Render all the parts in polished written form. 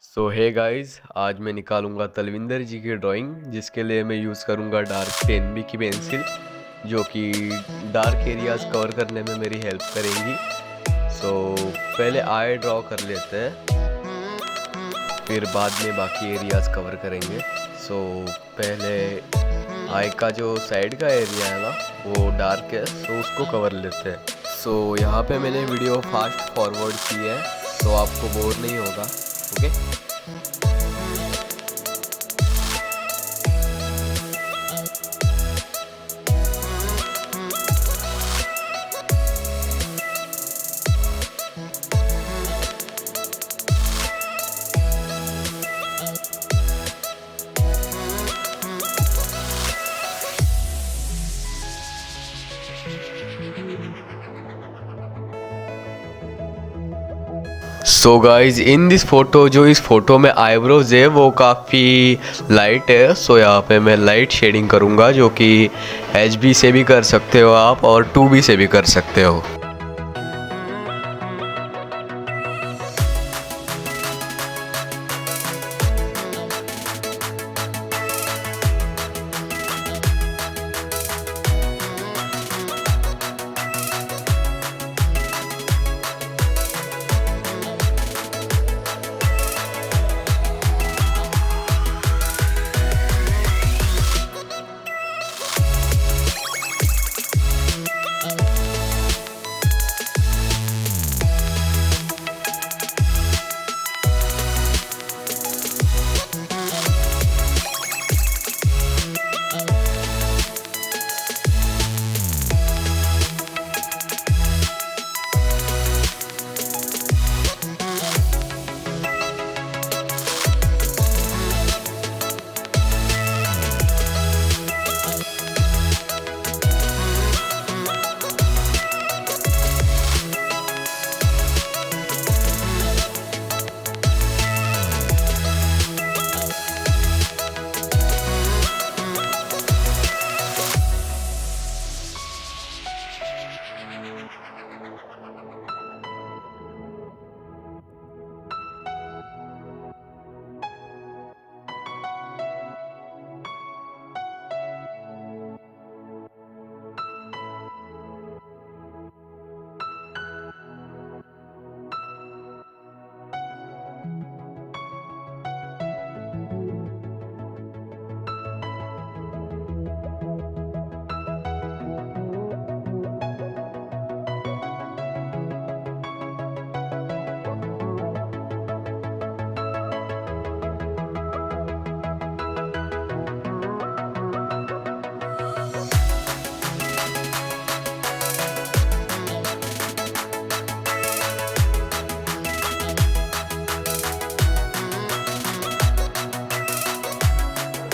सो hey guys, आज मैं निकालूंगा तलविंदर जी की ड्राइंग, जिसके लिए मैं यूज़ करूंगा डार्क M.B की पेंसिल, जो कि डार्क एरियाज कवर करने में मेरी हेल्प करेंगी। सो पहले आई ड्रॉ कर लेते हैं, फिर बाद में बाकी एरियाज कवर करेंगे। सो पहले आई का जो साइड का एरिया है ना, वो डार्क है, सो उसको कवर लेते हैं। सो यहाँ पे मैंने वीडियो फास्ट फॉरवर्ड की है, तो आपको बोर नहीं होगा। Okay. So guys, in this photo, जो इस फोटो में आईब्रोज है वो काफ़ी लाइट है। सो यहाँ पे मैं लाइट शेडिंग करूँगा, जो कि HB से भी कर सकते हो आप और 2B से भी कर सकते हो।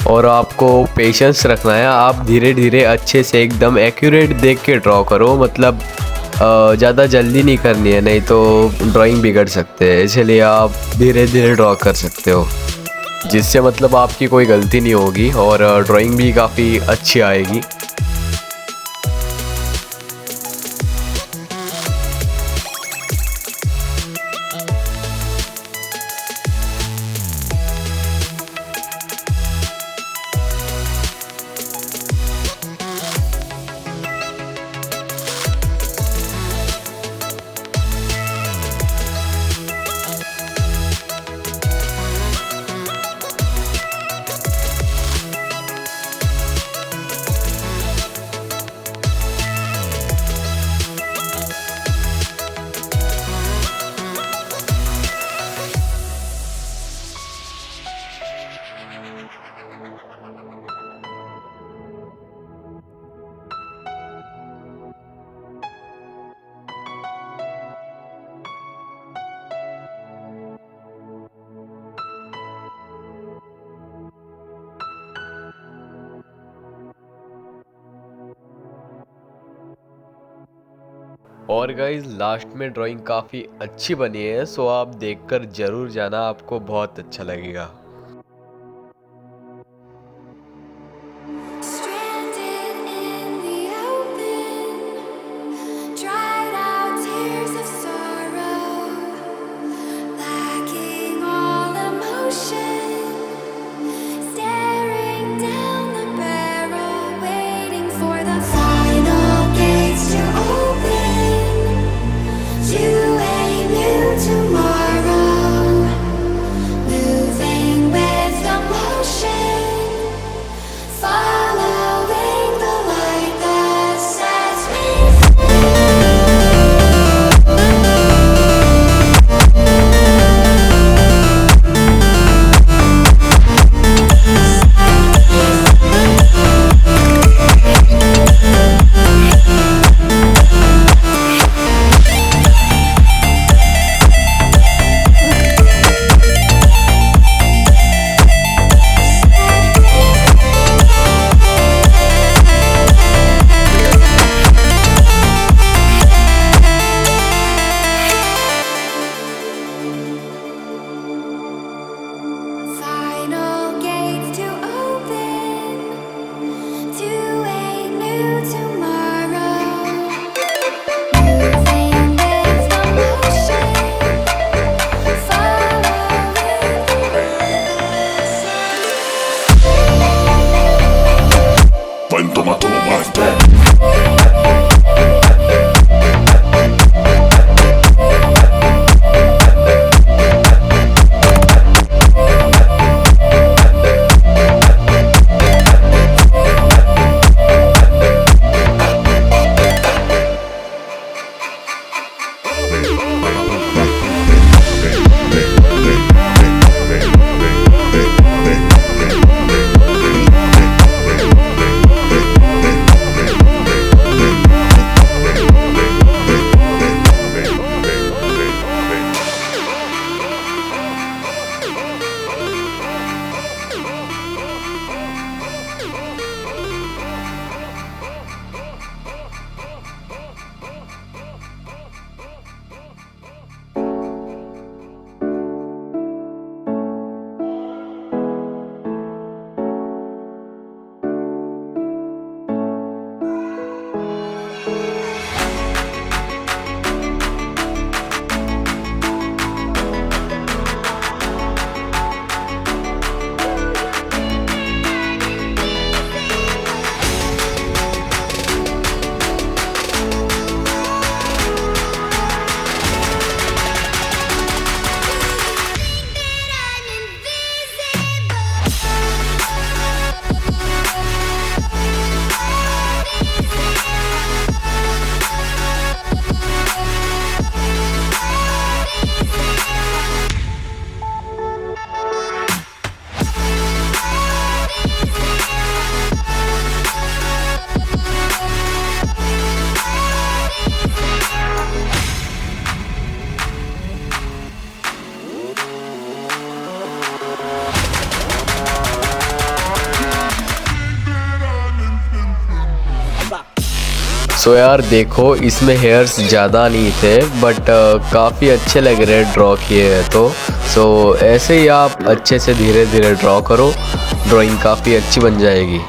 और आपको पेशेंस रखना है। आप धीरे धीरे अच्छे से एकदम एक्यूरेट देख के ड्रॉ करो, मतलब ज़्यादा जल्दी नहीं करनी है, नहीं तो ड्राइंग बिगड़ सकते हैं। इसलिए आप धीरे धीरे ड्रॉ कर सकते हो, जिससे मतलब आपकी कोई गलती नहीं होगी और ड्राइंग भी काफ़ी अच्छी आएगी। और गाइज, लास्ट में ड्राइंग काफ़ी अच्छी बनी है, सो आप देखकर ज़रूर जाना, आपको बहुत अच्छा लगेगा। Dried out tears of sorrow, lacking all emotion. सो यार देखो, इसमें हेयर्स ज़्यादा नहीं थे बट काफ़ी अच्छे लग रहे ड्रॉ किए हैं तो। सो ऐसे ही आप अच्छे से धीरे धीरे ड्रॉ करो, ड्राइंग काफ़ी अच्छी बन जाएगी।